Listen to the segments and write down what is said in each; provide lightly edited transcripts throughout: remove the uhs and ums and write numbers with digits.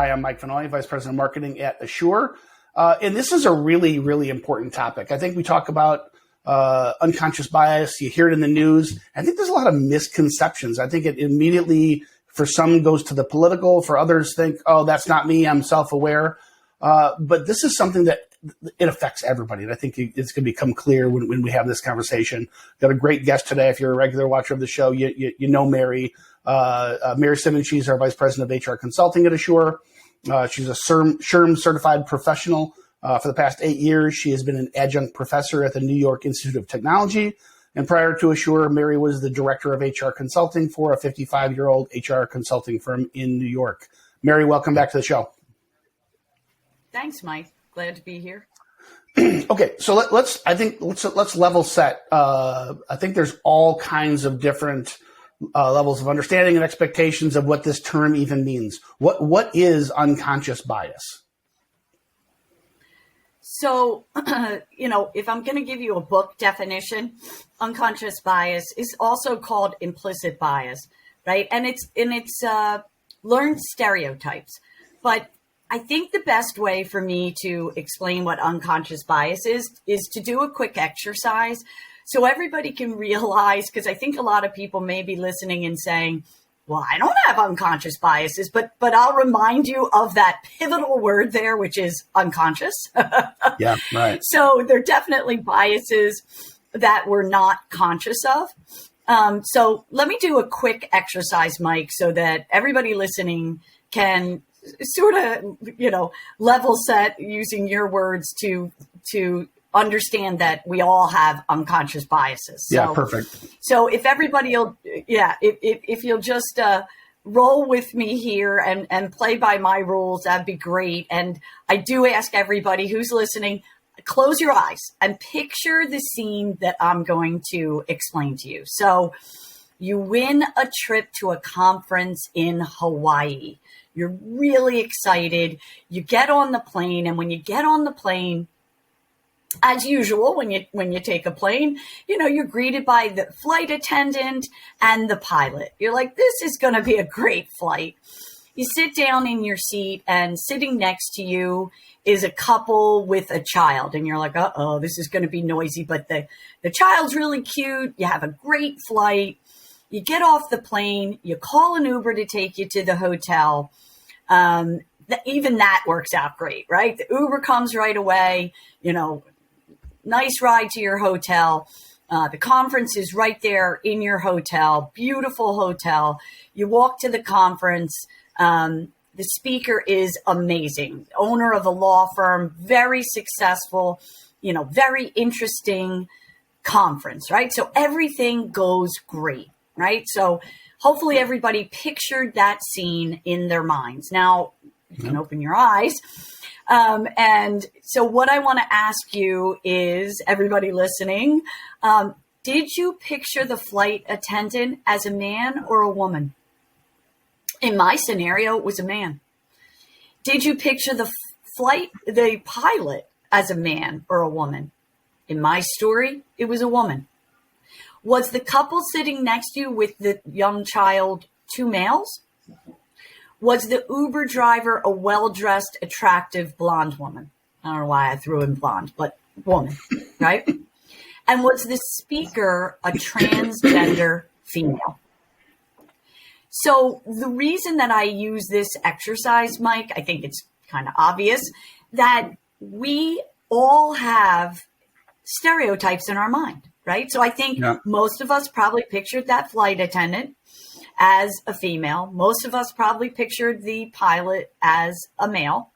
Hi, I'm Mike Vannoy, Vice President of Marketing at Asure. And this is a really, really important topic. I think we talk about unconscious bias. You hear it in the news. I think there's a lot of misconceptions. I think it immediately, for some, goes to the political. For others, think, oh, that's not me. I'm self-aware. But this is something that it affects everybody. And I think it's going to become clear when we have this conversation. Got a great guest today. If you're a regular watcher of the show, you know Mary. Mary Simmons, she's our Vice President of HR Consulting at Asure. She's a SHRM certified professional. For the past 8 years, she has been an adjunct professor at the New York Institute of Technology. And prior to Asure, Mary was the director of HR consulting for a 55-year-old HR consulting firm in New York. Mary, welcome back to the show. Thanks, Mike. Glad to be here. Okay, so let's level set. I think there's all kinds of different levels of understanding and expectations of what this term even means. What is unconscious bias? So, if I'm going to give you a book definition, unconscious bias is also called implicit bias, right? And it's learned stereotypes. But I think the best way for me to explain what unconscious bias is to do a quick exercise so everybody can realize, because I think a lot of people may be listening and saying, well, I don't have unconscious biases, but I'll remind you of that pivotal word there, which is unconscious. Yeah, right. So there are definitely biases that we're not conscious of. So let me do a quick exercise, Mike, so that everybody listening can sort of, level set using your words to understand that we all have unconscious biases. So, yeah, perfect. So if everybody if you'll just roll with me here and play by my rules, that'd be great. And I do ask everybody who's listening, close your eyes and picture the scene that I'm going to explain to you. So you win a trip to a conference in Hawaii. You're really excited. You get on the plane, and when you get on the plane, as usual, when you take a plane, you're greeted by the flight attendant and the pilot. You're like, this is going to be a great flight. You sit down in your seat, and sitting next to you is a couple with a child. And you're like, uh-oh, this is going to be noisy, but the child's really cute. You have a great flight. You get off the plane. You call an Uber to take you to the hotel. Even that works out great, right? The Uber comes right away, nice ride to your hotel. The conference is right there in your hotel, beautiful hotel. You walk to the conference. The speaker is amazing, owner of a law firm, very successful, very interesting conference, right? So everything goes great, right? So hopefully everybody pictured that scene in their minds. Now you can open your eyes. And so what I want to ask you is, everybody listening, did you picture the flight attendant as a man or a woman? In my scenario, it was a man. Did you picture the pilot as a man or a woman? In my story, it was a woman. Was the couple sitting next to you with the young child two males? Was the Uber driver a well-dressed, attractive blonde woman? I don't know why I threw in blonde, but woman, right? And was the speaker a transgender female? So the reason that I use this exercise, Mike, I think it's kind of obvious that we all have stereotypes in our mind, right? So I think most of us probably pictured that flight attendant as a female. Most of us probably pictured the pilot as a male.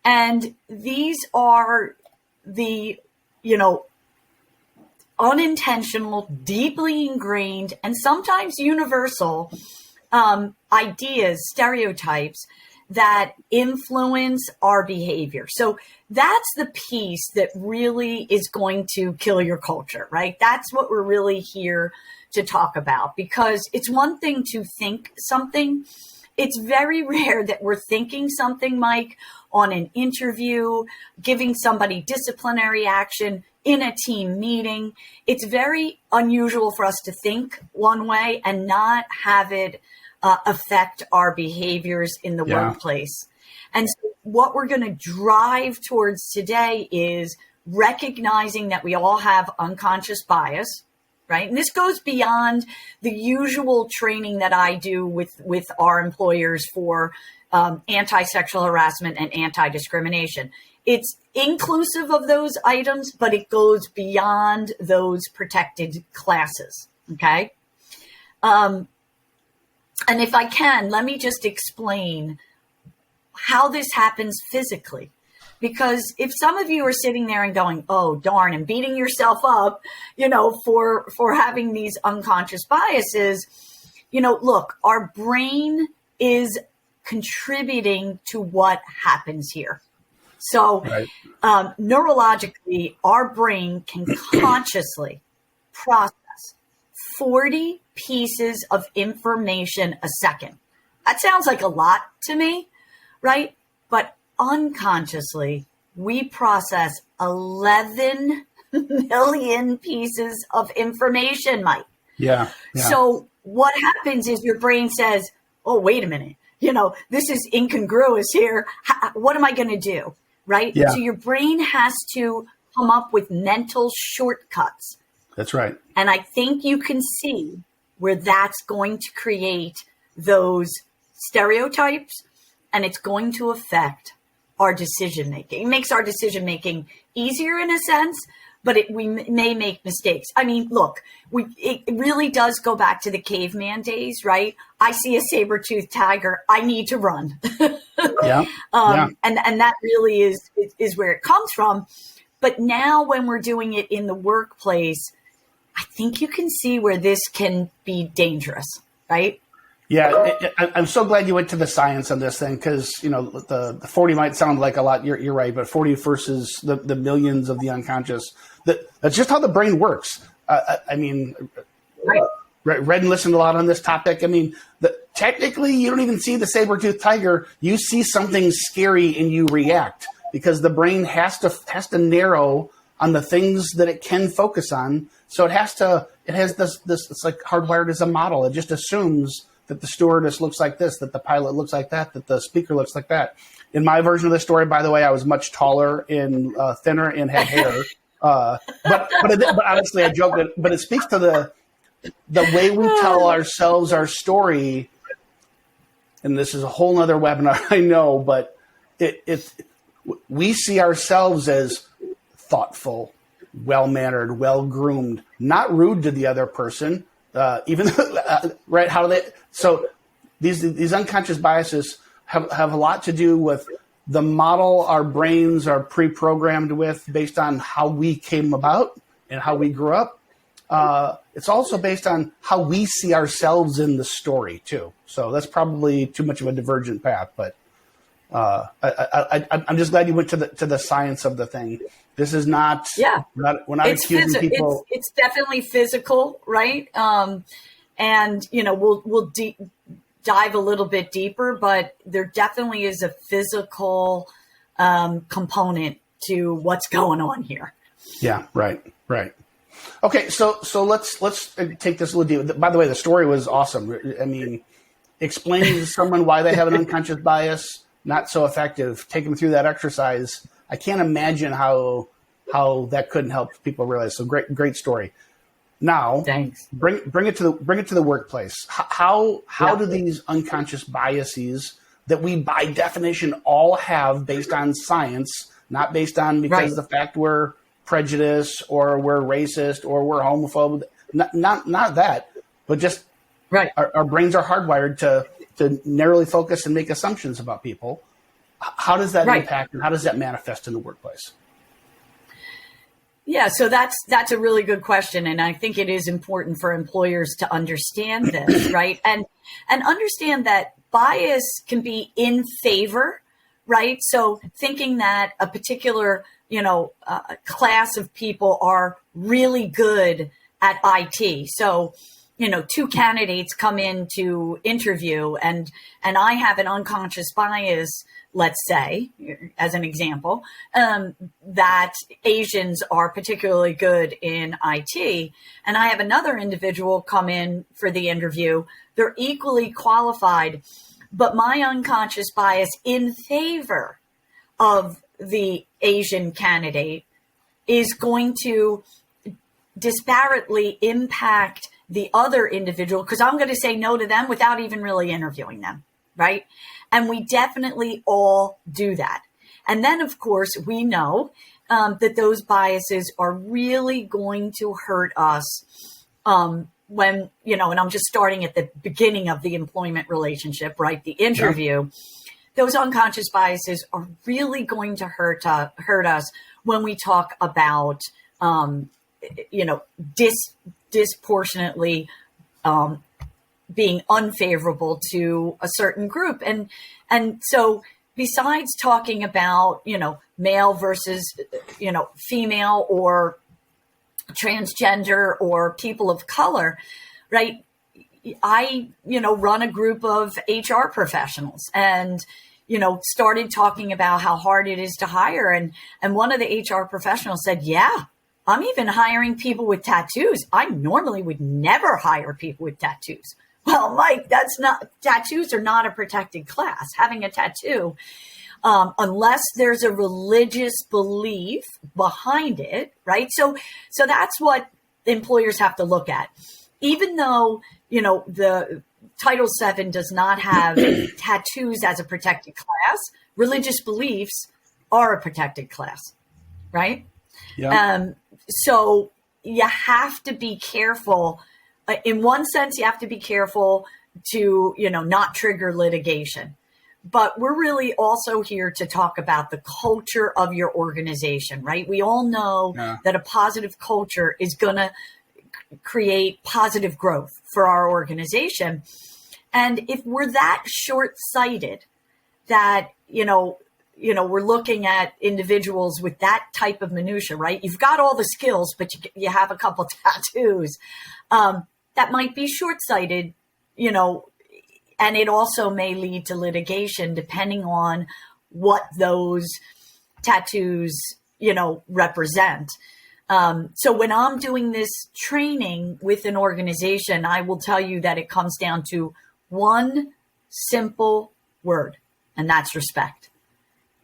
And these are the, unintentional, deeply ingrained, and sometimes universal ideas, stereotypes that influence our behavior. So that's the piece that really is going to kill your culture, right? That's what we're really here to talk about, because it's one thing to think something. It's very rare that we're thinking something, Mike, on an interview, giving somebody disciplinary action in a team meeting. It's very unusual for us to think one way and not have it affect our behaviors in the workplace. And so what we're going to drive towards today is recognizing that we all have unconscious bias, right? And this goes beyond the usual training that I do with our employers for anti-sexual harassment and anti-discrimination. It's inclusive of those items, but it goes beyond those protected classes, okay? And if I can, let me just explain how this happens physically. Because if some of you are sitting there and going, oh, darn, and beating yourself up, for having these unconscious biases, look, our brain is contributing to what happens here. So neurologically, our brain can consciously process 40 pieces of information a second. That sounds like a lot to me, right? But unconsciously, we process 11 million pieces of information, Mike. Yeah. So what happens is your brain says, oh, wait a minute, this is incongruous here. What am I going to do? Right? Yeah. So your brain has to come up with mental shortcuts. That's right. And I think you can see where that's going to create those stereotypes, and it's going to affect our decision making. It makes our decision making easier in a sense, but we may make mistakes. I mean, look, it really does go back to the caveman days, right? I see a saber-toothed tiger, I need to run. And that really is where it comes from. But now when we're doing it in the workplace, I think you can see where this can be dangerous, right? Yeah, I'm so glad you went to the science on this thing because, the 40 might sound like a lot. You're right, but 40 versus the millions of the unconscious, that's just how the brain works. Read and listened a lot on this topic. I mean, technically, you don't even see the saber-toothed tiger. You see something scary and you react because the brain has to narrow on the things that it can focus on. So it has this, it's like hardwired as a model. It just assumes that the stewardess looks like this, that the pilot looks like that the speaker looks like that. In my version of the story, by the way, I was much taller and thinner and had hair. But honestly, I joke. But it speaks to the way we tell ourselves our story. And this is a whole nother webinar, I know, but we see ourselves as thoughtful, well-mannered, well-groomed, not rude to the other person. Even right? How do they? So these unconscious biases have a lot to do with the model our brains are pre-programmed with based on how we came about and how we grew up. It's also based on how we see ourselves in the story too. So that's probably too much of a divergent path, but I'm just glad you went to the science of the thing. This is not. Yeah. We're not accusing people. It's definitely physical, right? And we'll dive a little bit deeper, but there definitely is a physical component to what's going on here. Yeah. Right. Okay. So let's take this a little deeper. By the way, the story was awesome. I mean, explaining to someone why they have an unconscious bias, not so effective. Take them through that exercise. I can't imagine how that couldn't help people realize. So great story. Now, thanks. Bring it to the workplace. How do these unconscious biases that we by definition all have based on science, not based on because of the fact we're prejudiced or we're racist or we're homophobic, not that, but just our brains are hardwired to narrowly focus and make assumptions about people. How does that impact and how does that manifest in the workplace? Yeah, so that's a really good question, and I think it is important for employers to understand this, right? And understand that bias can be in favor, right? So thinking that a particular class of people are really good at IT. So two candidates come in to interview, and I have an unconscious bias, let's say, as an example, that Asians are particularly good in IT. And I have another individual come in for the interview. They're equally qualified, But my unconscious bias in favor of the Asian candidate is going to disparately impact the other individual, because I'm going to say no to them without even really interviewing them, right? And we definitely all do that. And then, of course, we know that those biases are really going to hurt us when, and I'm just starting at the beginning of the employment relationship, right? The interview. Yeah. Those unconscious biases are really going to hurt us when we talk about, disproportionately being unfavorable to a certain group. And so besides talking about, male versus, female or transgender or people of color, right? I, run a group of HR professionals and, started talking about how hard it is to hire. And one of the HR professionals said, yeah, I'm even hiring people with tattoos. I normally would never hire people with tattoos. Well, Mike, tattoos are not a protected class. Having a tattoo, unless there's a religious belief behind it, right? So that's what employers have to look at. Even though, the Title VII does not have tattoos as a protected class, religious beliefs are a protected class, right? Yeah. So you have to be careful. In one sense, you have to be careful to, not trigger litigation. But we're really also here to talk about the culture of your organization, right? We all know that a positive culture is going to create positive growth for our organization. And if we're that short-sighted that, we're looking at individuals with that type of minutia, right? You've got all the skills, but you have a couple tattoos. That might be short-sighted, and it also may lead to litigation depending on what those tattoos, represent. So when I'm doing this training with an organization, I will tell you that it comes down to one simple word, and that's respect.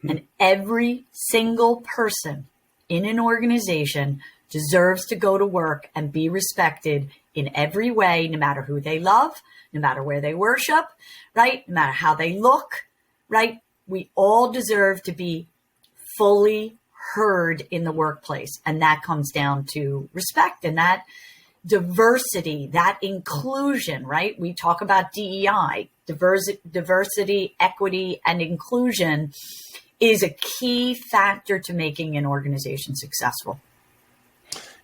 And every single person in an organization deserves to go to work and be respected in every way, no matter who they love, no matter where they worship, right? No matter how they look, right? We all deserve to be fully heard in the workplace. And that comes down to respect and that diversity, that inclusion, right? We talk about DEI, diversity, equity, and inclusion is a key factor to making an organization successful.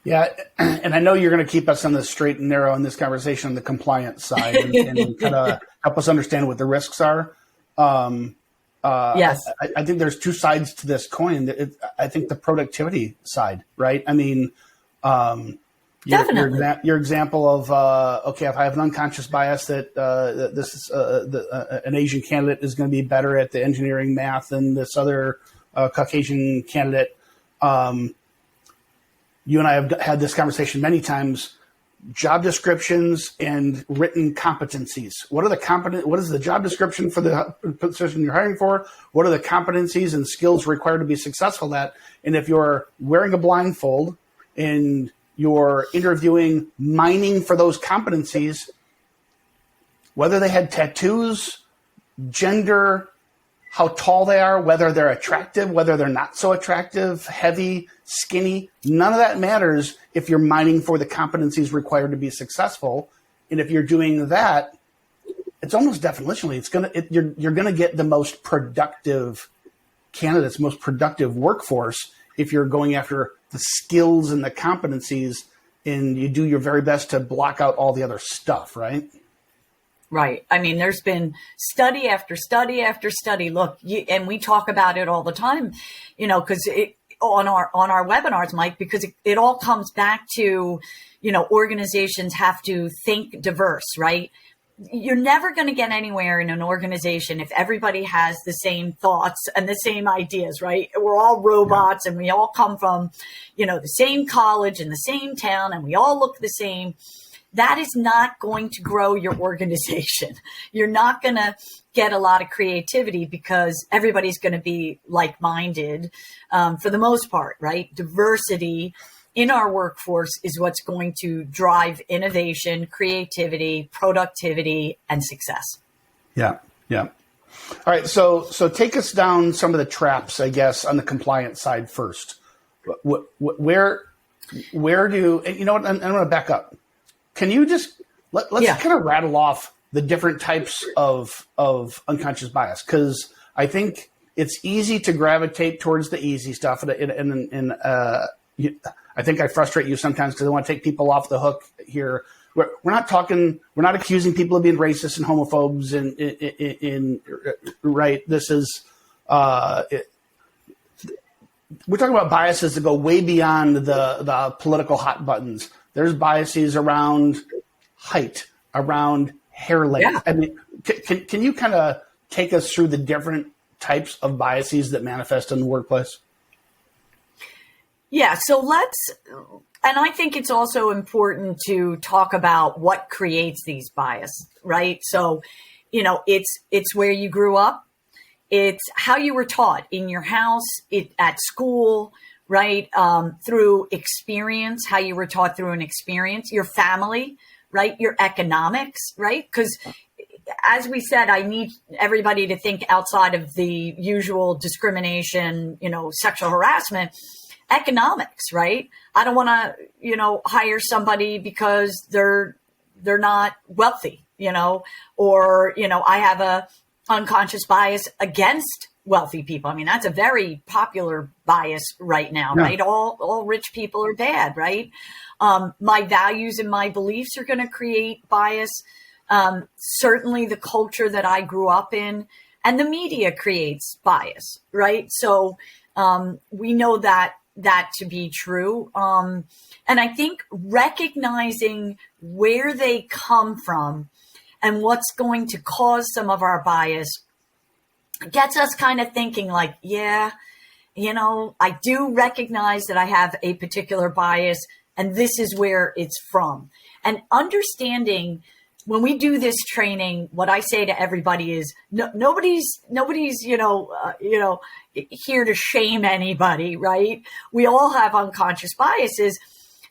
Yeah, and I know you're going to keep us on the straight and narrow in this conversation on the compliance side and kind of help us understand what the risks are. Yes. I think there's two sides to this coin. I think the productivity side, right? I mean, definitely. Your example of, okay, if I have an unconscious bias that this is an Asian candidate is going to be better at the engineering math than this other Caucasian candidate. You and I have had this conversation many times. Job descriptions and written competencies. What is the job description for the position you're hiring for? What are the competencies and skills required to be successful at? And if you're wearing a blindfold and you're interviewing, mining for those competencies, whether they had tattoos, gender, how tall they are, whether they're attractive, whether they're not so attractive, heavy, skinny, none of that matters if you're mining for the competencies required to be successful. And if you're doing that, it's almost definitionally, you're gonna get the most productive candidates, most productive workforce if you're going after the skills and the competencies and you do your very best to block out all the other stuff, right? Right. I mean, there's been study after study after study. Look, and we talk about it all the time, because on our webinars, Mike, because it all comes back to, organizations have to think diverse, right? You're never going to get anywhere in an organization if everybody has the same thoughts and the same ideas, right? We're all robots and we all come from, the same college and the same town and we all look the same. that is not going to grow your organization. You're not going to get a lot of creativity because everybody's going to be like-minded for the most part, right? Diversity in our workforce is what's going to drive innovation, creativity, productivity, and success. Yeah, yeah. All right, so take us down some of the traps, I guess, on the compliance side first. Where do, and you know what, I'm going to back up. Can you just, let's kind of rattle off the different types of unconscious bias? Because I think it's easy to gravitate towards the easy stuff. And I think I frustrate you sometimes because I want to take people off the hook here. We're not accusing people of being racist and homophobes and right. This is, we're talking about biases that go way beyond the political hot buttons. There's biases around height, around hair length. Yeah. I mean, can you kind of take us through the different types of biases that manifest in the workplace? Yeah. So and I think it's also important to talk about what creates these biases, right? So, it's where you grew up. It's how you were taught in your house, at school, right? Through experience, how you were taught through an experience, your family, right? Your economics, right? Because as we said, I need everybody to think outside of the usual discrimination, sexual harassment, economics, right? I don't want to, hire somebody because they're not wealthy, or, I have a unconscious bias against wealthy people. I mean, that's a very popular bias right now, right? All rich people are bad, right? My values and my beliefs are going to create bias. Certainly the culture that I grew up in and the media creates bias, right? So we know that to be true. And I think recognizing where they come from and what's going to cause some of our bias gets us kind of thinking like, I do recognize that I have a particular bias and this is where it's from. And understanding when we do this training, what I say to everybody is nobody's here to shame anybody, right? We all have unconscious biases.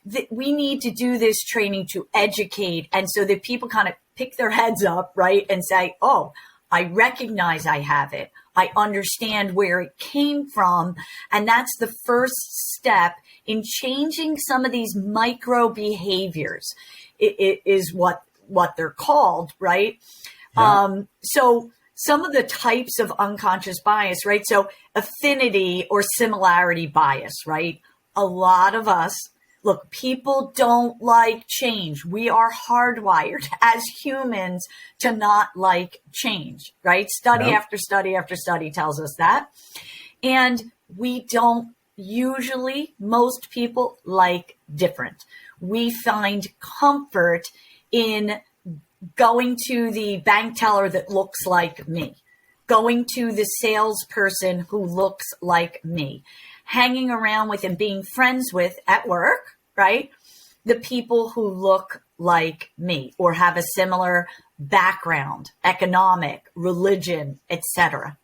That we need to do this training to educate, and so that people kind of pick their heads up, right, and say, "Oh, I recognize I have it. I understand where it came from," and that's the first step in changing some of these micro behaviors. It is what they're called, right? Yeah. So some of the types of unconscious bias, right? So affinity or similarity bias, right? A lot of us, look, people don't like change. We are hardwired as humans to not like change, right? Study after study after study tells us that. And we don't usually, most people like different. We find comfort in going to the bank teller that looks like me, going to the salesperson who looks like me, hanging around with and being friends with at work, right? The people who look like me or have a similar background, economic, religion, etc.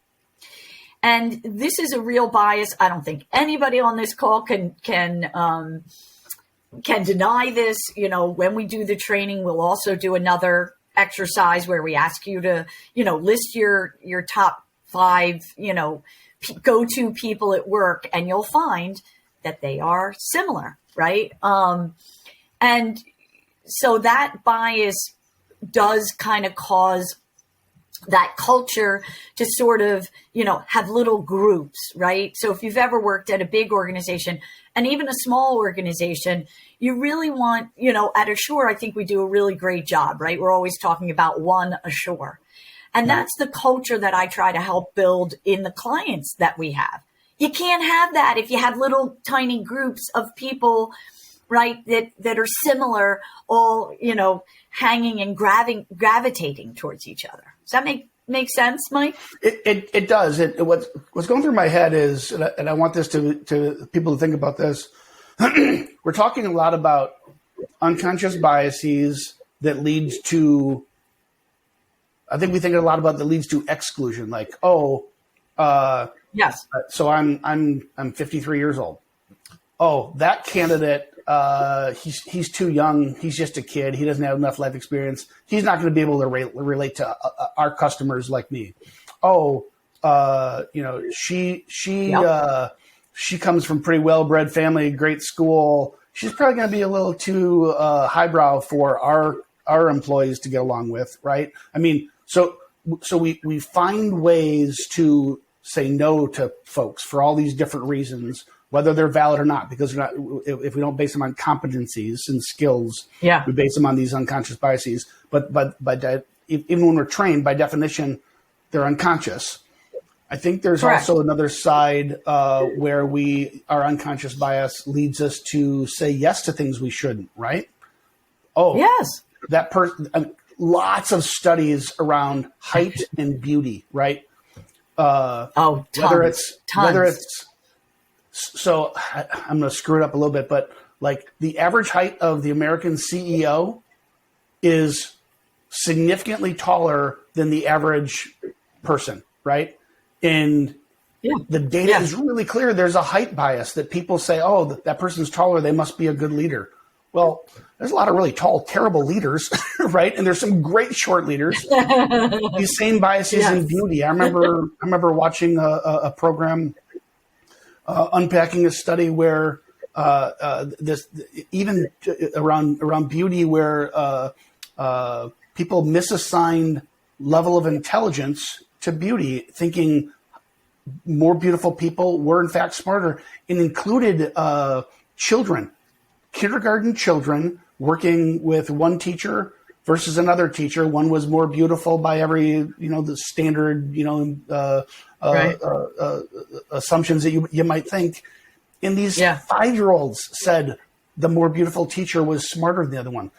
And this is a real bias. I don't think anybody on this call can deny this. When we do the training, we'll also do another exercise where we ask you to, list your top 5, go-to people at work, and you'll find that they are similar, right? And so that bias does kind of cause that culture to sort of, have little groups, right? So if you've ever worked at a big organization and even a small organization, you really want, at Asure, I think we do a really great job, right? We're always talking about one Asure. And that's the culture that I try to help build in the clients that we have. You can't have that if you have little tiny groups of people, right, that are similar, all, hanging and gravitating towards each other. Does that make sense, Mike? It does. What's going through my head is, and I want this to people to think about this. We're talking a lot about unconscious biases that leads to, I think we think a lot about that leads to exclusion. Like, yes. So I'm 53 years old. Oh, that candidate, he's too young. He's just a kid. He doesn't have enough life experience. He's not going to be able to relate to our customers like me. Oh, she comes from pretty well-bred family, great school. She's probably going to be a little too highbrow for our employees to get along with, right? I mean, so we find ways to say no to folks for all these different reasons, whether they're valid or not, because if we don't base them on competencies and skills, we base them on these unconscious biases. But even when we're trained, by definition, they're unconscious. I think there's Correct. also another side where our unconscious bias leads us to say yes to things we shouldn't, right? Oh, yes. That person. Lots of studies around height and beauty, right? Tons. Whether it's. So I'm going to screw it up a little bit, but like the average height of the American CEO is significantly taller than the average person, right? And the data is really clear. There's a height bias that people say, oh, that person's taller, they must be a good leader. Well, there's a lot of really tall, terrible leaders, right? And there's some great short leaders. These same biases in beauty. I remember watching a program unpacking a study where this even around beauty, where people misassigned level of intelligence to beauty, thinking more beautiful people were in fact smarter, and included children, kindergarten children working with one teacher versus another teacher. One was more beautiful by every, the standard, assumptions that you might think. And these 5-year-olds said the more beautiful teacher was smarter than the other one.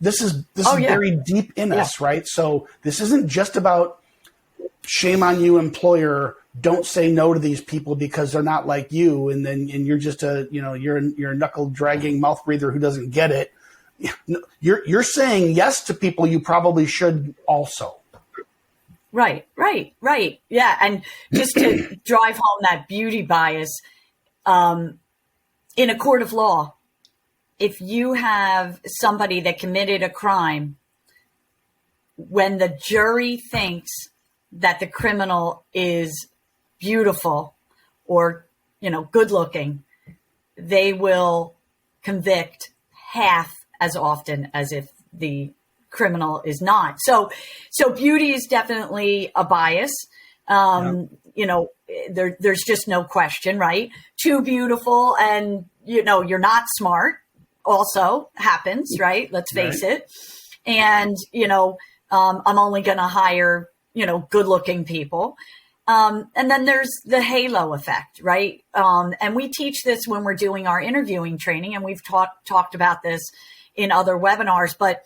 This is very deep in us, right? So this isn't just about shame on you, employer. Don't say no to these people because they're not like you, and you're just you're a knuckle dragging mouth breather who doesn't get it. You're saying yes to people you probably should also. Right. Yeah. And just to drive home that beauty bias, in a court of law, if you have somebody that committed a crime, when the jury thinks that the criminal is beautiful or, good looking, they will convict half as often as if the criminal is not. So beauty is definitely a bias. There's just no question, right? Too beautiful and, you're not smart also happens, right? Let's face it. And, I'm only going to hire, good looking people. And then there's the halo effect, right? And we teach this when we're doing our interviewing training, and we've talked about this in other webinars, but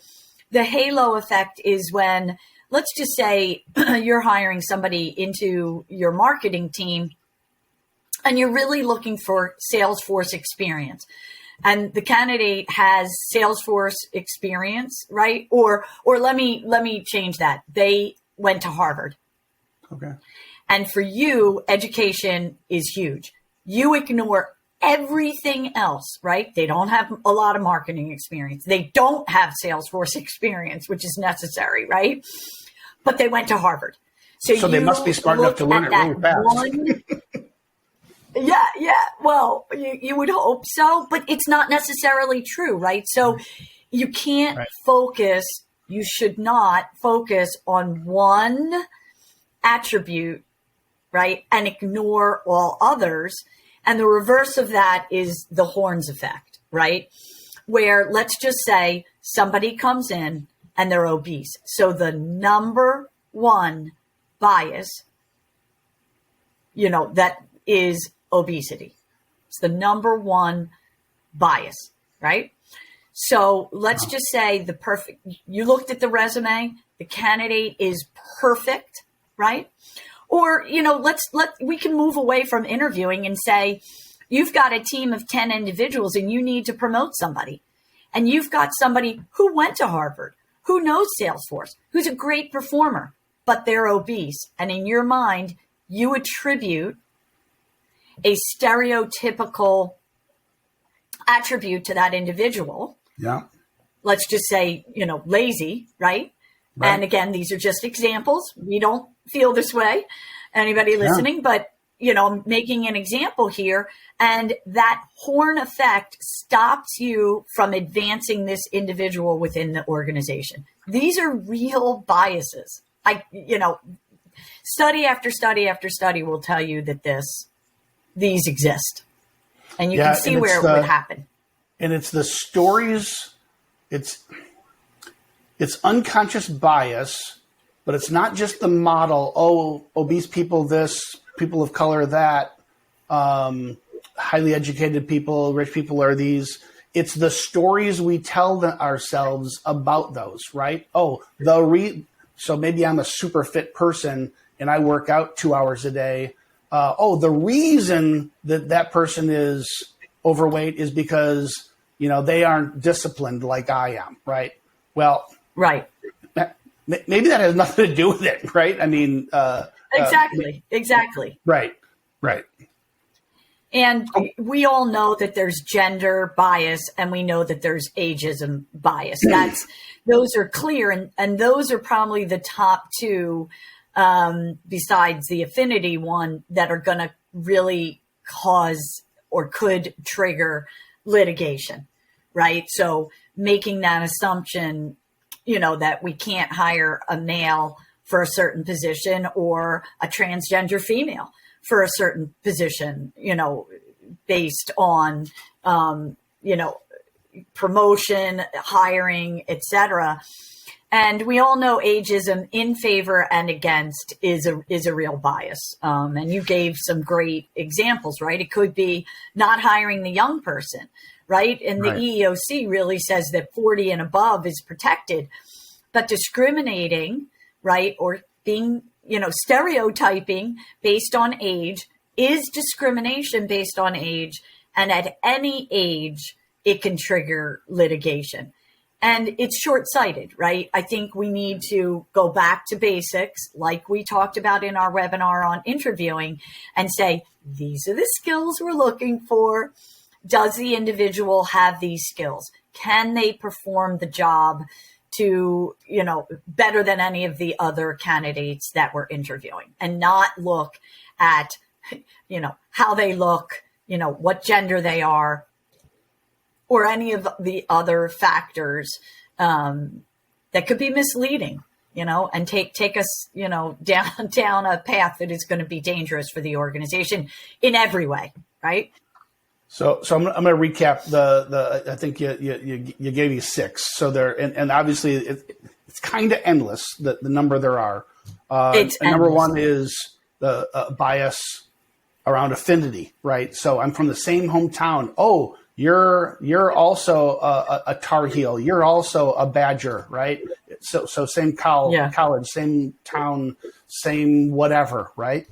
the halo effect is when, let's just say you're hiring somebody into your marketing team and you're really looking for Salesforce experience. And the candidate has Salesforce experience, right? Or let me change that. They went to Harvard. Okay. And for you, education is huge. You ignore everything else, right? They don't have a lot of marketing experience. They don't have Salesforce experience, which is necessary, right? But they went to Harvard. So they must be smart enough to learn it really fast. Yeah. Well, you would hope so, but it's not necessarily true, right? So you can't focus, you should not focus on one attribute, right? And ignore all others. And the reverse of that is the horns effect, right? Where let's just say somebody comes in and they're obese. So the number one bias, that is obesity. It's the number one bias, right? So let's just say you looked at the resume, the candidate is perfect, right? Or, we can move away from interviewing and say, you've got a team of 10 individuals and you need to promote somebody. And you've got somebody who went to Harvard, who knows Salesforce, who's a great performer, but they're obese. And in your mind, you attribute a stereotypical attribute to that individual. Yeah. Let's just say, lazy, right? And again, these are just examples. We don't feel this way, anybody listening, but I'm making an example here. And that horn effect stops you from advancing this individual within the organization. These are real biases. Study after study after study will tell you that these exist. And you can see where it would happen. And it's the stories, it's unconscious bias, but it's not just the model, obese people this, people of color that, highly educated people, rich people are these. It's the stories we tell ourselves about those, right? So maybe I'm a super fit person and I work out 2 hours a day. The reason that person is overweight is because, they aren't disciplined like I am, right? Well, right. Maybe that has nothing to do with it, right? I mean, exactly. Right. And we all know that there's gender bias and we know that there's ageism bias. Those are clear. And those are probably the top two, besides the affinity one, that are going to really cause or could trigger litigation, right? So making that assumption, that we can't hire a male for a certain position or a transgender female for a certain position, based on, promotion, hiring, etc. And we all know ageism in favor and against is a real bias. And you gave some great examples, right? It could be not hiring the young person, right? And the EEOC really says that 40 and above is protected, but discriminating, right, or being, stereotyping based on age is discrimination based on age. And at any age, it can trigger litigation. And it's short-sighted, right? I think we need to go back to basics, like we talked about in our webinar on interviewing, and say, these are the skills we're looking for. Does the individual have these skills? Can they perform the job to, better than any of the other candidates that we're interviewing, and not look at, how they look, what gender they are, or any of the other factors that could be misleading, and take us, down a path that is going to be dangerous for the organization in every way, right? So I'm going to recap the I think you gave you 6. So there, and obviously it's kind of endless, the number there are. Number one is the bias around affinity, right? So I'm from the same hometown. Oh, you're also a Tar Heel. You're also a Badger, right? So same college, same town, same whatever, right?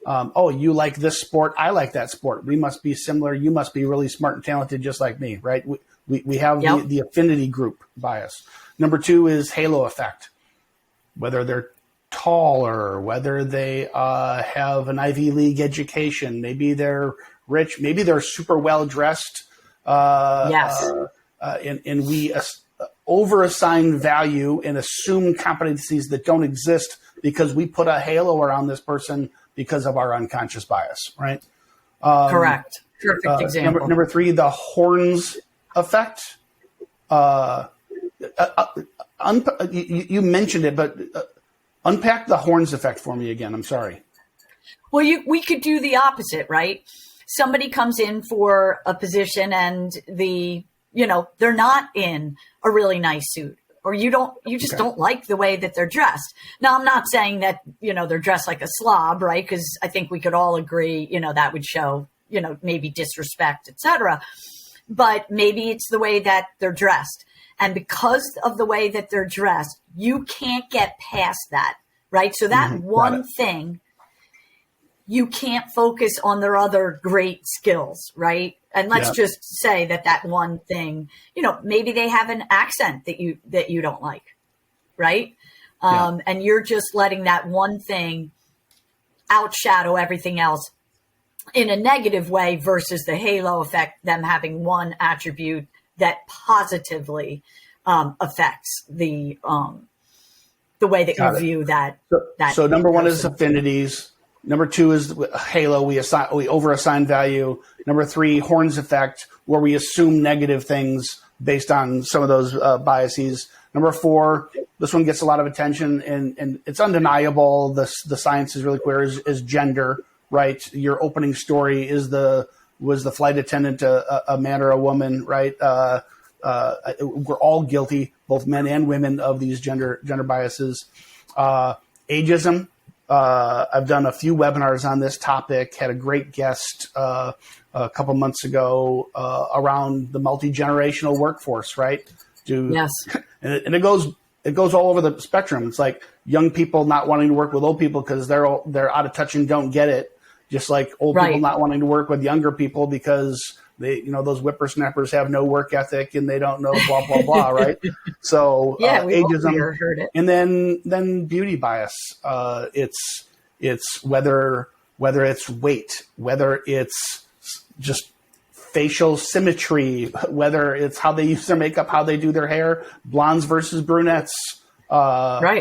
You like this sport. I like that sport. We must be similar. You must be really smart and talented, just like me, right? We have the affinity group bias. Number 2 is halo effect. Whether they're taller, whether they have an Ivy League education, maybe they're rich, maybe they're super well dressed. And we overassign value and assume competencies that don't exist because we put a halo around this person because of our unconscious bias, right? Correct. Perfect example. Number 3, the horns effect. You mentioned it, but unpack the horns effect for me again. I'm sorry. Well, we could do the opposite, right? Somebody comes in for a position and they're not in a really nice suit, or you just don't like the way that they're dressed. Now, I'm not saying that, they're dressed like a slob, right? Because I think we could all agree, that would show, maybe disrespect, etc. But maybe it's the way that they're dressed. And because of the way that they're dressed, you can't get past that, right? So that one thing, you can't focus on their other great skills, right? And let's just say that one thing, maybe they have an accent that you don't like, right? And you're just letting that one thing outshadow everything else in a negative way versus the halo effect, them having one attribute that positively affects the way that you view that. So number one is affinities. Number two is halo. We over-assign value. Number three, Horn's effect, where we assume negative things based on some of those biases. Number four, this one gets a lot of attention, and it's undeniable. The science is really clear. Is gender, right? Your opening story was the flight attendant a man or a woman, right? We're all guilty, both men and women, of these gender biases. Ageism. I've done a few webinars on this topic, had a great guest a couple months ago around the multi-generational workforce, right? Yes. And it goes all over the spectrum. It's like young people not wanting to work with old people because they're out of touch and don't get it. Just like old people not wanting to work with younger people because those whippersnappers have no work ethic and they don't know blah, blah, blah, right? So ageism, heard it. And then beauty bias. It's whether it's weight, whether it's just facial symmetry, whether it's how they use their makeup, how they do their hair, blondes versus brunettes, the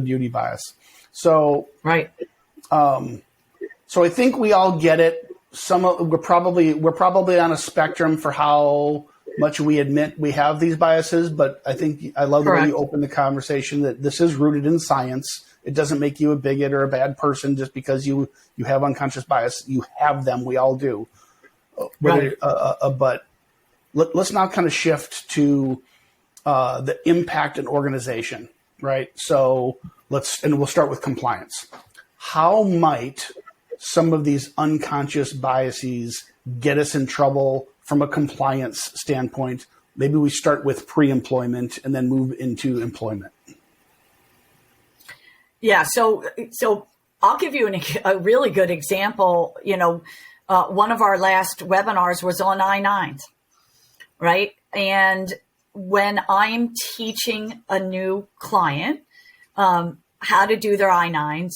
beauty bias. So, so I think we all get it. We're probably on a spectrum for how much we admit we have these biases, but I love the way you open the conversation that this is rooted in science. It doesn't make you a bigot or a bad person just because you have unconscious bias. You have them. We all do. But let's now kind of shift to the impact in organization, right? So we'll start with compliance. How might some of these unconscious biases get us in trouble from a compliance standpoint? Maybe we start with pre-employment and then move into employment. Yeah. So I'll give you a really good example. One of our last webinars was on I-9s, right? And when I'm teaching a new client, how to do their I-9s,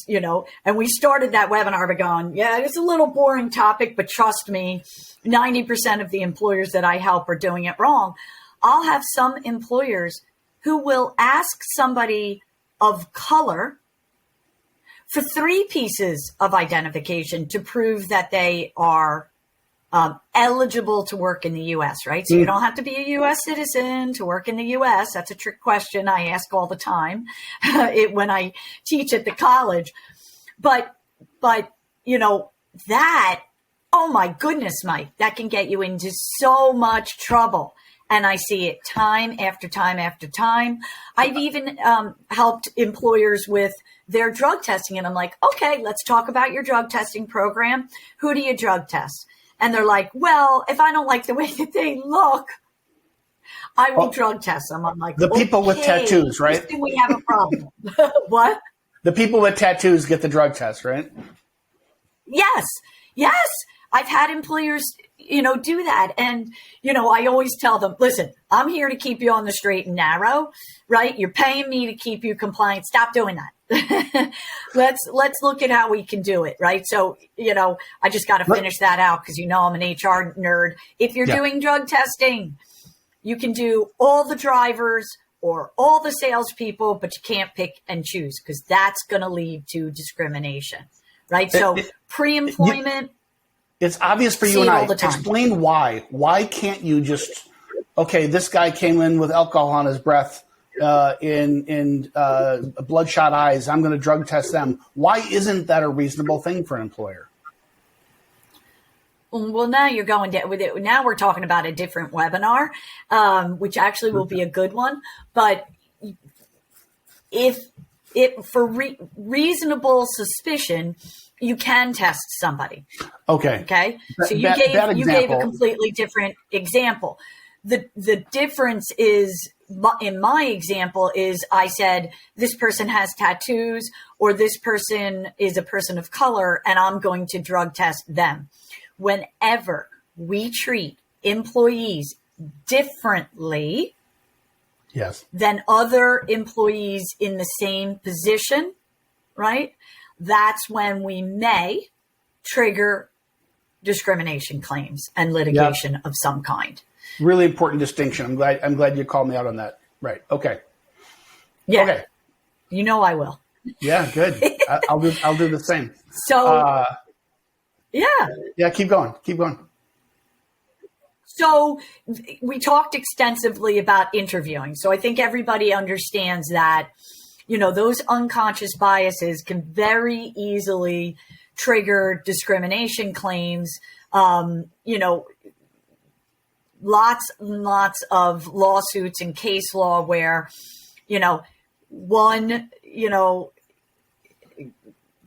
and we started that webinar by going, it's a little boring topic, but trust me, 90% of the employers that I help are doing it wrong. I'll have some employers who will ask somebody of color for 3 pieces of identification to prove that they are eligible to work in the U.S., right? So you don't have to be a U.S. citizen to work in the U.S. That's a trick question I ask all the time when I teach at the college. But that, oh my goodness, Mike, that can get you into so much trouble. And I see it time after time after time. I've even helped employers with their drug testing. And I'm like, okay, let's talk about your drug testing program. Who do you drug test? And they're like, well, if I don't like the way that they look, I will drug test them. I'm like, the people with tattoos, right? We have a problem. What? The people with tattoos get the drug test, right? Yes. I've had employers, do that. And, I always tell them, listen, I'm here to keep you on the straight and narrow, right? You're paying me to keep you compliant. Stop doing that. Let's look at how we can do it, right? So, I just got to finish that out because I'm an HR nerd. If you're doing drug testing, you can do all the drivers or all the salespeople, but you can't pick and choose because that's going to lead to discrimination, right? So pre-employment. It's obvious for you and I. Explain why. Why can't you just, this guy came in with alcohol on his breath, in bloodshot eyes. I'm going to drug test them. Why isn't that a reasonable thing for an employer? Well, now you're going down with it. Now we're talking about a different webinar, which actually will be a good one. But if for reasonable suspicion, you can test somebody. Okay. So you gave a completely different example. The difference is, in my example, is I said this person has tattoos or this person is a person of color and I'm going to drug test them. whenever we treat employees differently than other employees in the same position, right? That's when we may trigger discrimination claims and litigation of some kind. Really important distinction. I'm glad you called me out on that. Right. Okay. Yeah. Okay. You know I will. Yeah. Good. I'll do the same. So. Yeah. Keep going. Keep going. So we talked extensively about interviewing. So I think everybody understands that, those unconscious biases can very easily trigger discrimination claims. Lots and lots of lawsuits and case law where, one,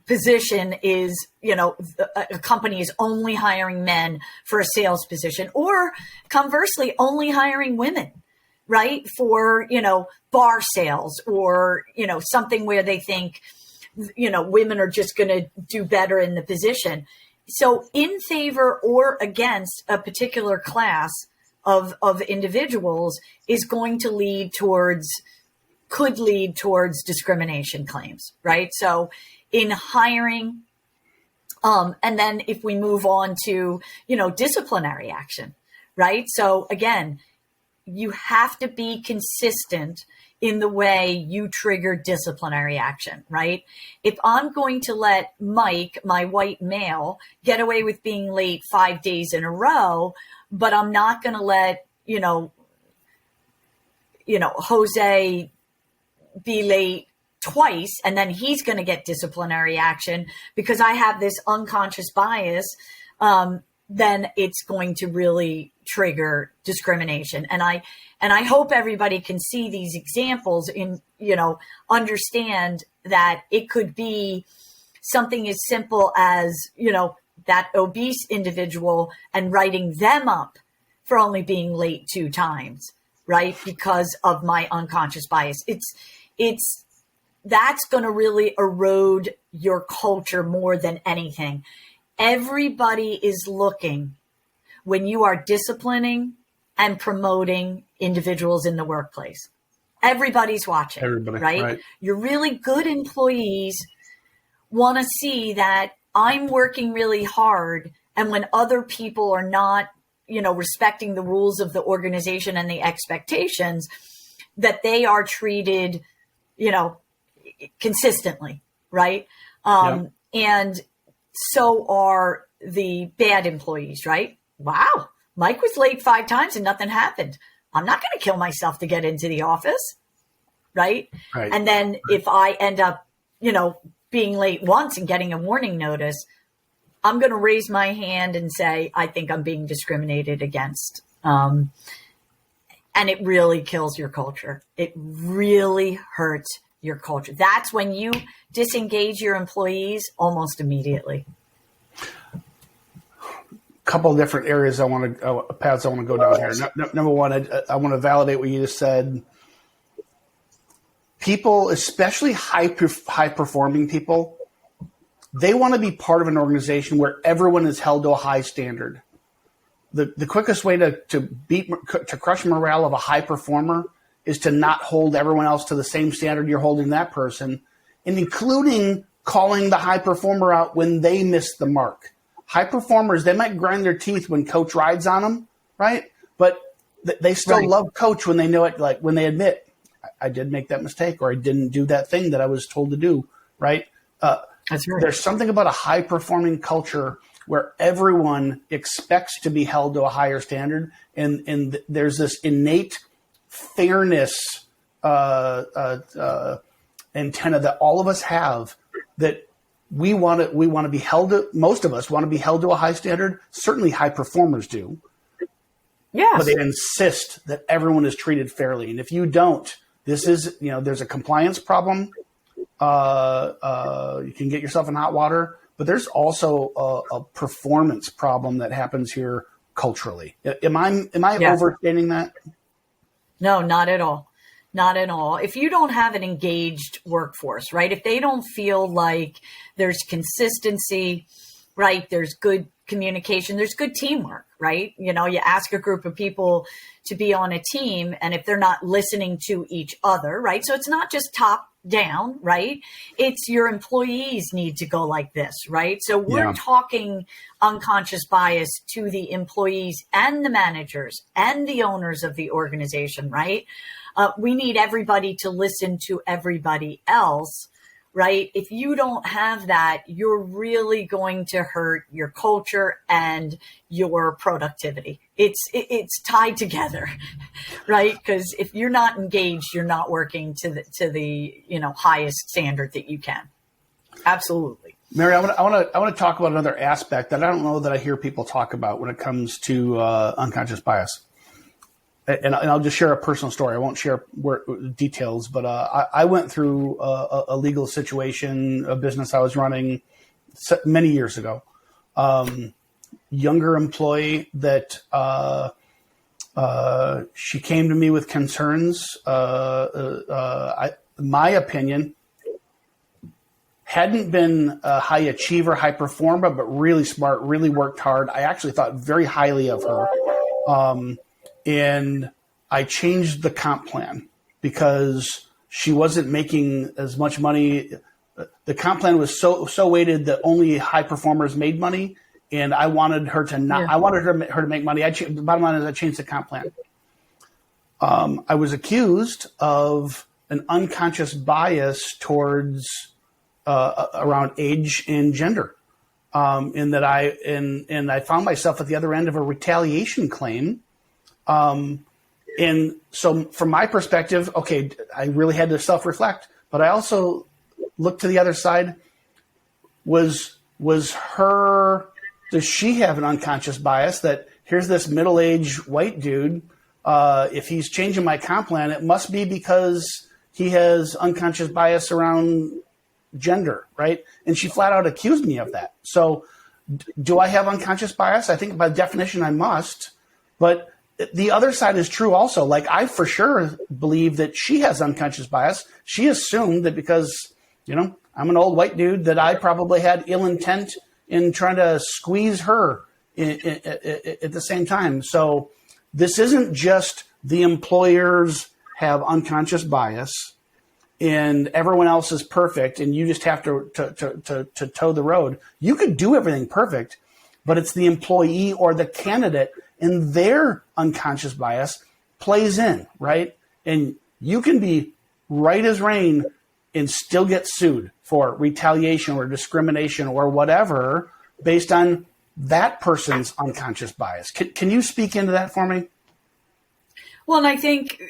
position is, a company is only hiring men for a sales position, or conversely, only hiring women, right? For, bar sales, or, something where they think, women are just going to do better in the position. So in favor or against a particular class of individuals is going to could lead towards discrimination claims, right? So in hiring, and then if we move on to, disciplinary action, right? So again, you have to be consistent in the way you trigger disciplinary action, right? If I'm going to let Mike, my white male, get away with being late 5 days in a row, but I'm not going to let, Jose be late twice, and then he's going to get disciplinary action because I have this unconscious bias, then it's going to really trigger discrimination. And I hope everybody can see these examples and, understand that it could be something as simple as, that obese individual and writing them up for only being late 2 times, right? Because of my unconscious bias. That's going to really erode your culture more than anything. Everybody is looking when you are disciplining and promoting individuals in the workplace. Everybody's watching, right? Your really good employees want to see that I'm working really hard, and when other people are not, respecting the rules of the organization and the expectations, that they are treated, consistently, right? And so are the bad employees, right? Wow, Mike was late 5 times and nothing happened. I'm not going to kill myself to get into the office, right? And then if I end up, being late once and getting a warning notice, I'm going to raise my hand and say, I think I'm being discriminated against. And it really kills your culture. It really hurts your culture. That's when you disengage your employees almost immediately. Couple of different areas paths I want to go down here. Number one, I want to validate what you just said. People, especially high performing people, they want to be part of an organization where everyone is held to a high standard. The quickest way to crush morale of a high performer is to not hold everyone else to the same standard you're holding that person, and including calling the high performer out when they miss the mark. High performers, they might grind their teeth when coach rides on them, right? But they still love coach when they know it, like when they admit, I did make that mistake, or I didn't do that thing that I was told to do, right? That's right. There's something about a high performing culture where everyone expects to be held to a higher standard, and there's this innate fairness antenna that all of us have, that we want to be held to. Most of us want to be held to a high standard. Certainly, high performers do. Yes. But they insist that everyone is treated fairly, and if you don't, there's a compliance problem. You can get yourself in hot water, but there's also a performance problem that happens here culturally. Am I overstating that? No, not at all. Not at all. If you don't have an engaged workforce, right? If they don't feel like there's consistency right? There's good communication, there's good teamwork, right? You know, you ask a group of people to be on a team, and if they're not listening to each other, right? So it's not just top down, right? It's your employees need to go like this, right? So we're talking unconscious bias to the employees and the managers and the owners of the organization, right? We need everybody to listen to everybody else, right? If you don't have that, you're really going to hurt your culture and your productivity. It's tied together, right? Because if you're not engaged, you're not working to the highest standard that you can. Absolutely. Mary, I want to talk about another aspect that I don't know that I hear people talk about when it comes to unconscious bias. And I'll just share a personal story. I won't share details, but I went through a legal situation, a business I was running many years ago. Younger employee that she came to me with concerns. My opinion, hadn't been a high achiever, high performer, but really smart, really worked hard. I actually thought very highly of her. And I changed the comp plan because she wasn't making as much money. The comp plan was so weighted that only high performers made money, and I wanted her to not. Yeah. I wanted her to make money. The bottom line is I changed the comp plan. I was accused of an unconscious bias towards around age and gender, in that I found myself at the other end of a retaliation claim. And so from my perspective, okay, I really had to self-reflect, but I also looked to the other side. Does she have an unconscious bias that here's this middle-aged white dude, if he's changing my comp plan, it must be because he has unconscious bias around gender, right? And she flat out accused me of that. So do I have unconscious bias? I think by definition I must, but the other side is true also. Like, I for sure believe that she has unconscious bias. She assumed that because, I'm an old white dude, that I probably had ill intent in trying to squeeze her at the same time. So this isn't just the employers have unconscious bias and everyone else is perfect and you just have to toe the road. You could do everything perfect, but it's the employee or the candidate and their unconscious bias plays in, right? And you can be right as rain and still get sued for retaliation or discrimination or whatever based on that person's unconscious bias. Can you speak into that for me? Well, and I think,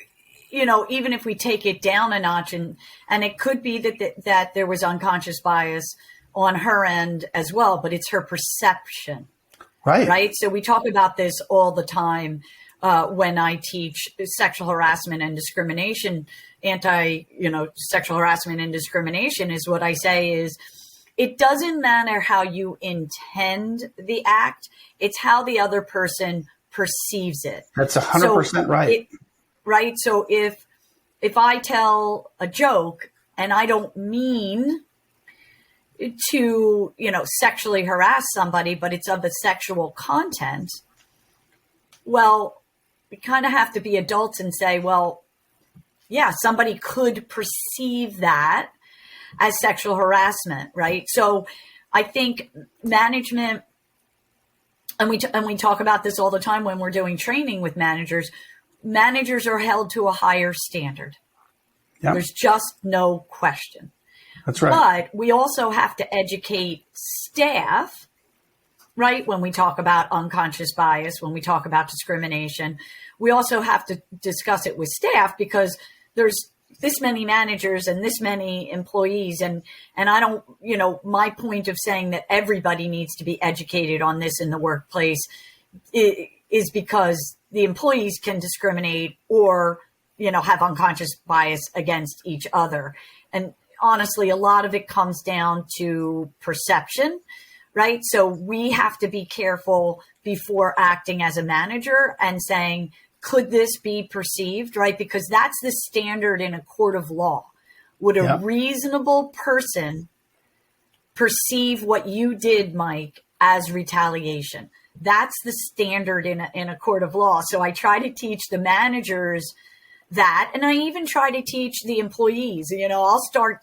even if we take it down a notch, and it could be that there was unconscious bias on her end as well, but it's her perception. Right. So we talk about this all the time when I teach sexual harassment and discrimination. Sexual harassment and discrimination is what I say is it doesn't matter how you intend the act. It's how the other person perceives it. That's 100% right. Right. So if I tell a joke and I don't mean to, sexually harass somebody, but it's of a sexual content, well, we kind of have to be adults and say, well, yeah, somebody could perceive that as sexual harassment, right? So I think management, and we talk about this all the time when we're doing training with managers are held to a higher standard. Yep. There's just no question. That's right. But we also have to educate staff, right? When we talk about unconscious bias, when we talk about discrimination, we also have to discuss it with staff because there's this many managers and this many employees. And I don't, my point of saying that everybody needs to be educated on this in the workplace is because the employees can discriminate or, have unconscious bias against each other. And honestly, a lot of it comes down to perception, right? So we have to be careful before acting as a manager and saying, could this be perceived, right? Because that's the standard in a court of law. Would a reasonable person perceive what you did, Mike, as retaliation. That's the standard in a court of law. So I try to teach the managers that, and I even try to teach the employees. I'll start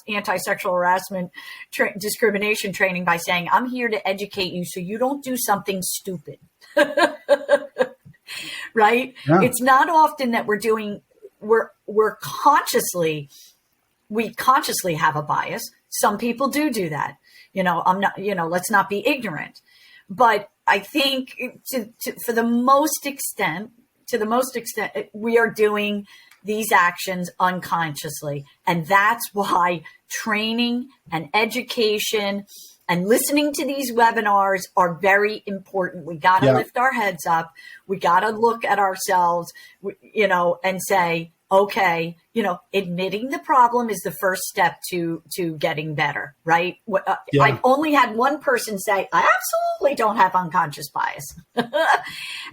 anti-sexual harassment discrimination training by saying, I'm here to educate you so you don't do something stupid. Right? Yeah. It's not often that we consciously have a bias. Some people do that. Let's not be ignorant. But I think to the most extent, we are doing these actions unconsciously. And that's why training and education and listening to these webinars are very important. We got to lift our heads up. We got to look at ourselves, and say, okay, admitting the problem is the first step to getting better, right? I've only had one person say, I absolutely don't have unconscious bias,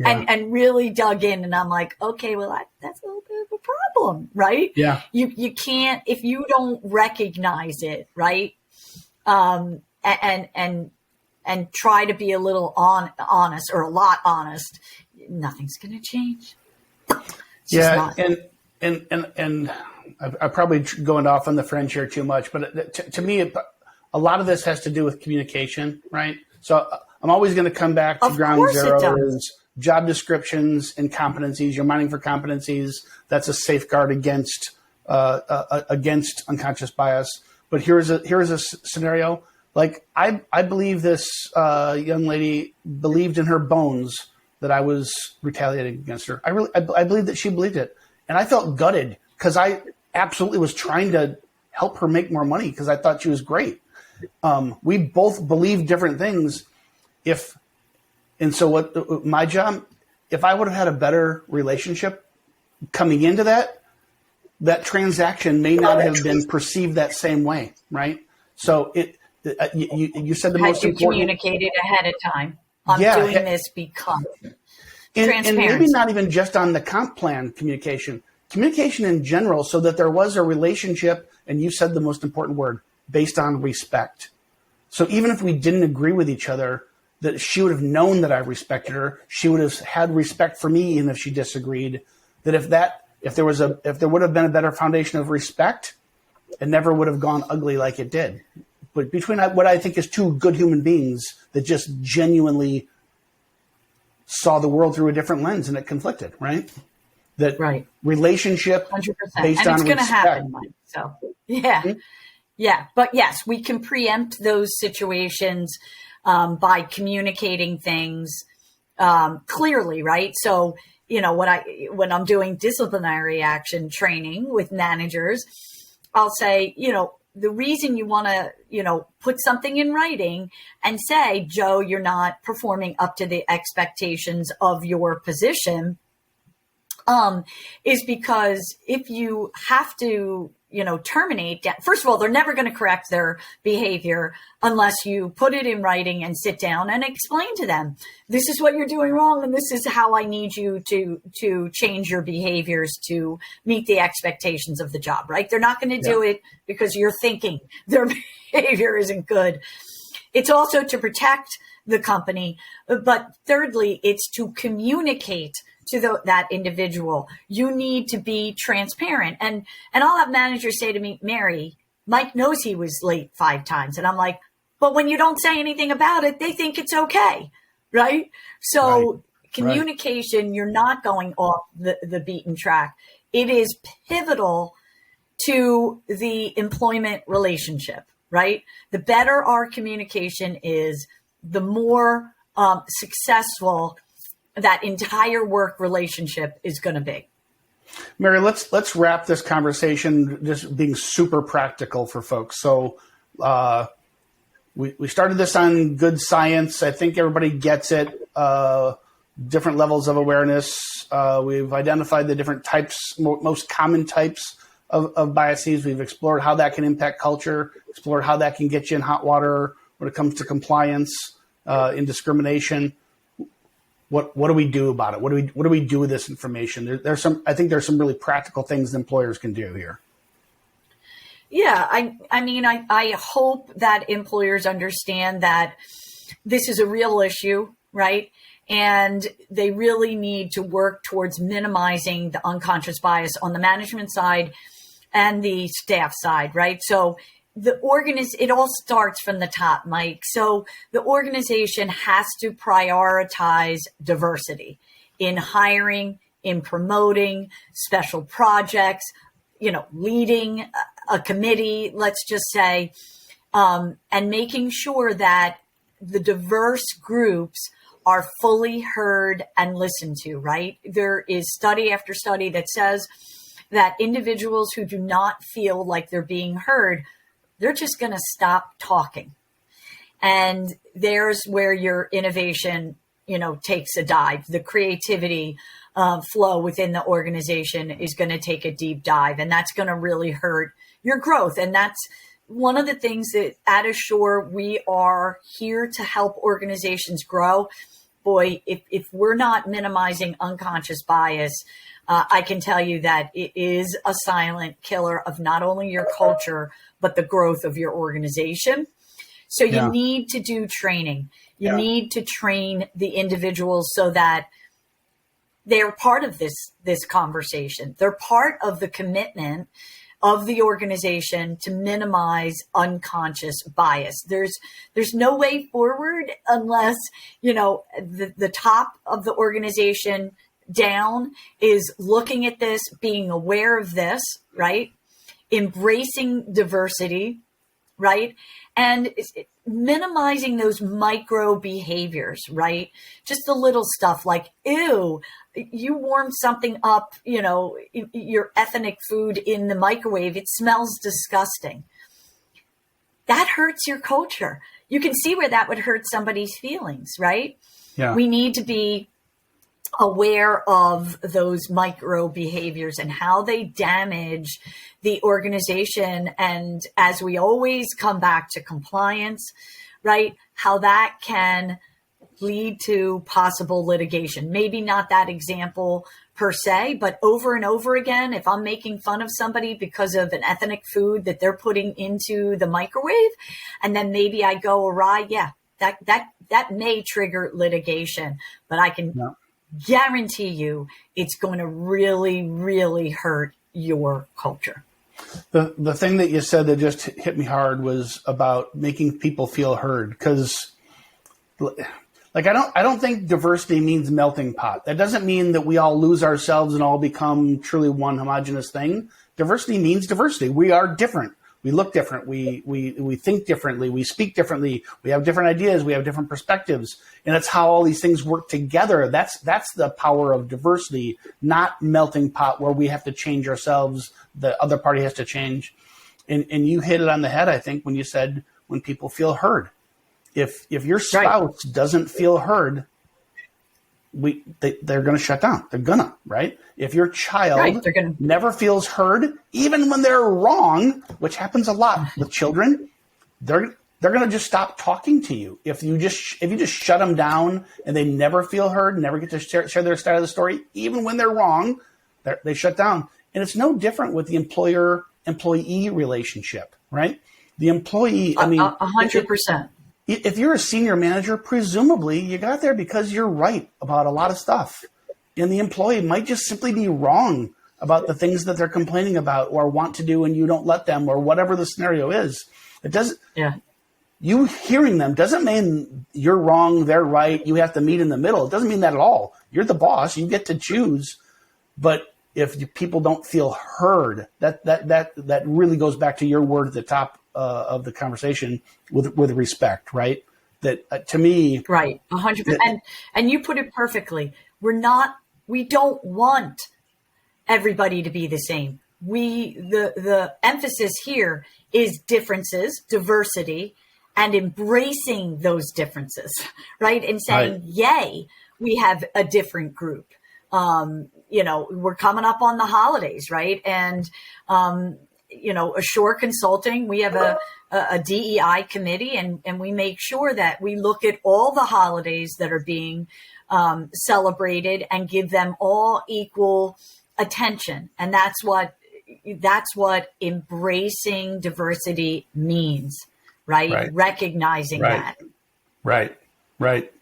and really dug in. And I'm like, okay, well, that's a little bit of a problem, right? Yeah. You can't, if you don't recognize it, right? And try to be a little honest or a lot honest, nothing's going to change. And I'm probably going off on the French here too much, but to me, a lot of this has to do with communication, right? So I'm always going to come back to ground zero is job descriptions and competencies. You're mining for competencies. That's a safeguard against unconscious bias. But here's a scenario. Like I believe this young lady believed in her bones that I was retaliating against her. I believe that she believed it. And I felt gutted because I absolutely was trying to help her make more money because I thought she was great. We both believed different things. So my job, if I would have had a better relationship coming into that transaction may not have been perceived that same way, right? So you said the most important. Communicated ahead of time. I'm doing this because. And maybe not even just on the comp plan communication in general, so that there was a relationship, and you said the most important word, based on respect. So even if we didn't agree with each other, that she would have known that I respected her. She would have had respect for me, even if she disagreed. That if there would have been a better foundation of respect, it never would have gone ugly like it did. But between what I think is two good human beings that just genuinely saw the world through a different lens, and it conflicted, right? Relationship 100%. Based and on it's going to respect. happen, Mike. So yeah. But yes, we can preempt those situations by communicating things clearly, right? So when I'm doing disciplinary action training with managers, I'll say, the reason you want to, put something in writing and say, Joe, you're not performing up to the expectations of your position, is because if you have to, terminate, first of all, they're never going to correct their behavior unless you put it in writing and sit down and explain to them, this is what you're doing wrong. And this is how I need you to change your behaviors to meet the expectations of the job, right? They're not going to do it because you're thinking their behavior isn't good. It's also to protect the company. But thirdly, it's to communicate to that individual. You need to be transparent. And I'll have managers say to me, Mary, Mike knows he was late 5 times. And I'm like, but when you don't say anything about it, they think it's okay. Right? So communication, you're not going off the beaten track. It is pivotal to the employment relationship, right? The better our communication is, the more successful that entire work relationship is going to be. Mary, let's wrap this conversation just being super practical for folks. So we started this on good science. I think everybody gets it. Different levels of awareness. We've identified the different types, most common types of biases. We've explored how that can impact culture, explored how that can get you in hot water when it comes to compliance, in discrimination. What do we do about it? What do we do with this information? I think there's some really practical things that employers can do here. Yeah, I mean, I hope that employers understand that this is a real issue, right? And they really need to work towards minimizing the unconscious bias on the management side and the staff side, right? So it all starts from the top, Mike. So the organization has to prioritize diversity in hiring, in promoting special projects, leading a committee, let's just say, and making sure that the diverse groups are fully heard and listened to, right? There is study after study that says that individuals who do not feel like they're being heard, they're just going to stop talking. And there's where your innovation, takes a dive. The creativity flow within the organization is going to take a deep dive, and that's going to really hurt your growth. And that's one of the things that at Asure, we are here to help organizations grow. Boy, if we're not minimizing unconscious bias, I can tell you that it is a silent killer of not only your culture, but the growth of your organization. So you need to do training. You need to train the individuals so that they're part of this conversation. They're part of the commitment of the organization to minimize unconscious bias. There's no way forward unless, the top of the organization down is looking at this, being aware of this, right? Embracing diversity, right? And minimizing those micro behaviors, right? Just the little stuff like, ew, you warmed something up, your ethnic food in the microwave. It smells disgusting. That hurts your culture. You can see where that would hurt somebody's feelings, right? Yeah. We need to be aware of those micro behaviors and how they damage the organization. And as we always come back to compliance, right, how that can lead to possible litigation. Maybe not that example per se, but over and over again, if I'm making fun of somebody because of an ethnic food that they're putting into the microwave, and then maybe I go awry, that may trigger litigation, but I can guarantee you it's going to really, really hurt your culture. The thing that you said that just hit me hard was about making people feel heard, because I don't think diversity means melting pot. That doesn't mean that we all lose ourselves and all become truly one homogenous thing. Diversity means diversity. We are different. We look different. We think differently. We speak differently. We have different ideas. We have different perspectives. And that's how all these things work together. That's the power of diversity, not melting pot where we have to change ourselves. The other party has to change. And you hit it on the head, I think, when you said when people feel heard. If your spouse doesn't feel heard, they're going to shut down. They're going to, right? If your child never feels heard, even when they're wrong, which happens a lot with children, they're going to just stop talking to you. If you just shut them down and they never feel heard, never get to share their side of the story, even when they're wrong, they shut down. And it's no different with the employer-employee relationship, right? The employee, 100%. If you're a senior manager, presumably you got there because you're right about a lot of stuff. And the employee might just simply be wrong about the things that they're complaining about or want to do and you don't let them, or whatever the scenario is. It doesn't. Yeah. You hearing them doesn't mean you're wrong, they're right. You have to meet in the middle. It doesn't mean that at all. You're the boss. You get to choose. But if people don't feel heard, that really goes back to your word at the top of the conversation with respect, right? That to me, right, 100%. And you put it perfectly. We don't want everybody to be the same. The emphasis here is differences, diversity, and embracing those differences, right? And saying, yay, we have a different group. We're coming up on the holidays, right? And Asure Consulting, we have a DEI committee, and we make sure that we look at all the holidays that are being celebrated and give them all equal attention. And that's what embracing diversity means, right? Recognizing that. Right. Right.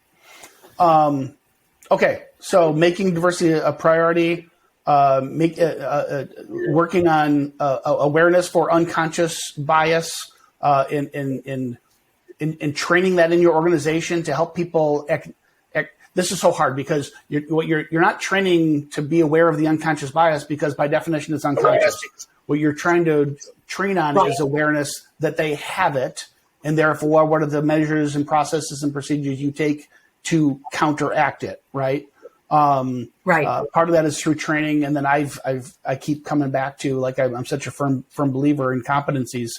Okay. So making diversity a priority, working on awareness for unconscious bias, in training that in your organization to help people. This is so hard because you're not training to be aware of the unconscious bias because by definition it's unconscious. What you're trying to train on is awareness that they have it, and therefore what are the measures and processes and procedures you take to counteract it, right? Part of that is through training, and then I keep coming back to, like, I'm such a firm believer in competencies.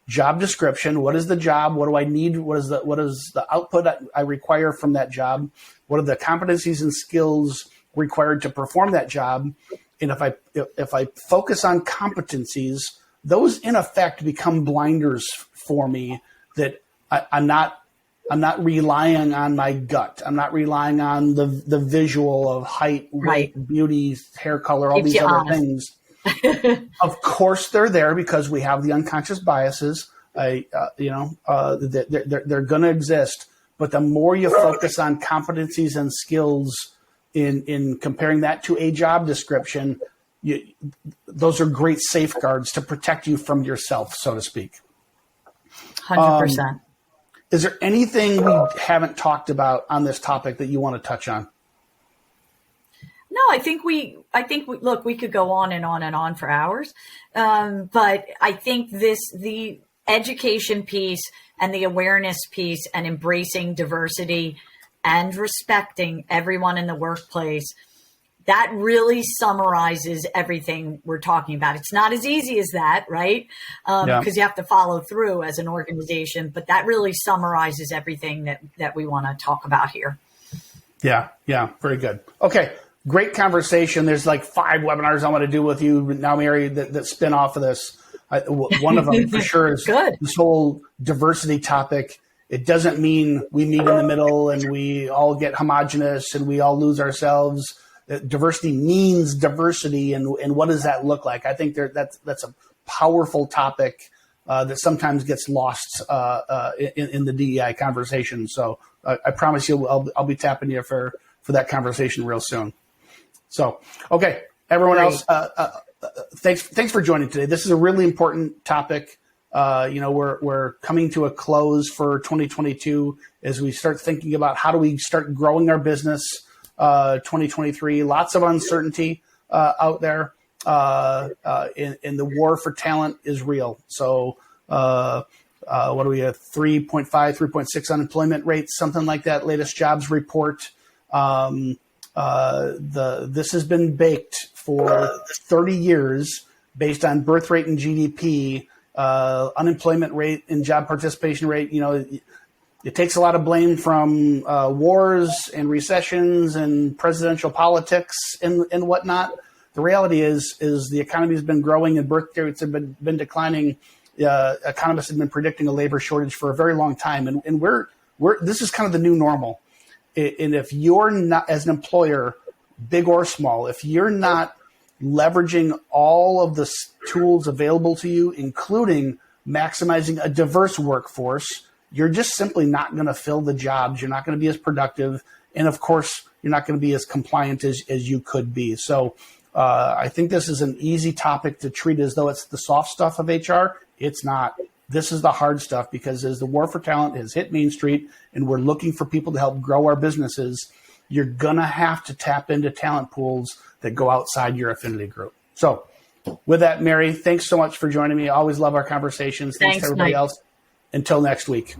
Job description. What is the job? What do I need? What is the output I require from that job? What are the competencies and skills required to perform that job? And if I focus on competencies, those in effect become blinders for me that I'm not relying on my gut. I'm not relying on the visual of height, weight, beauty, hair color, all these other things. Of course, they're there because we have the unconscious biases. They're going to exist. But the more you focus on competencies and skills in comparing that to a job description, those are great safeguards to protect you from yourself, so to speak. 100%. Is there anything we haven't talked about on this topic that you want to touch on? No, I think we look, we could go on and on and on for hours. But I think the education piece and the awareness piece and embracing diversity and respecting everyone in the workplace, that really summarizes everything we're talking about. It's not as easy as that, right? Because you have to follow through as an organization, but that really summarizes everything that we want to talk about here. Yeah. Very good. Okay. Great conversation. There's like 5 webinars I want to do with you now, Mary, that spin off of this. One of them for sure is this whole diversity topic. It doesn't mean we meet in the middle and we all get homogenous and we all lose ourselves. Diversity means diversity, and what does that look like? I think that's a powerful topic that sometimes gets lost in the DEI conversation. So I promise you, I'll be tapping you for that conversation real soon. So, okay, everyone else, thanks for joining today. This is a really important topic. We're coming to a close for 2022 as we start thinking about how do we start growing our business. 2023, lots of uncertainty out there, and the war for talent is real. So, what do we have? 3.5, 3.6 unemployment rate, something like that. Latest jobs report. This has been baked for 30 years based on birth rate and GDP, unemployment rate and job participation rate. It takes a lot of blame from wars and recessions and presidential politics and whatnot. The reality is the economy has been growing and birth rates have been declining. Economists have been predicting a labor shortage for a very long time, and this is kind of the new normal. And if you're not, as an employer, big or small, if you're not leveraging all of the tools available to you, including maximizing a diverse workforce, you're just simply not going to fill the jobs. You're not going to be as productive. And of course, you're not going to be as compliant as you could be. So I think this is an easy topic to treat as though it's the soft stuff of HR. It's not. This is the hard stuff, because as the war for talent has hit Main Street and we're looking for people to help grow our businesses, you're going to have to tap into talent pools that go outside your affinity group. So with that, Mary, thanks so much for joining me. I always love our conversations. Thanks to everybody else. Until next week.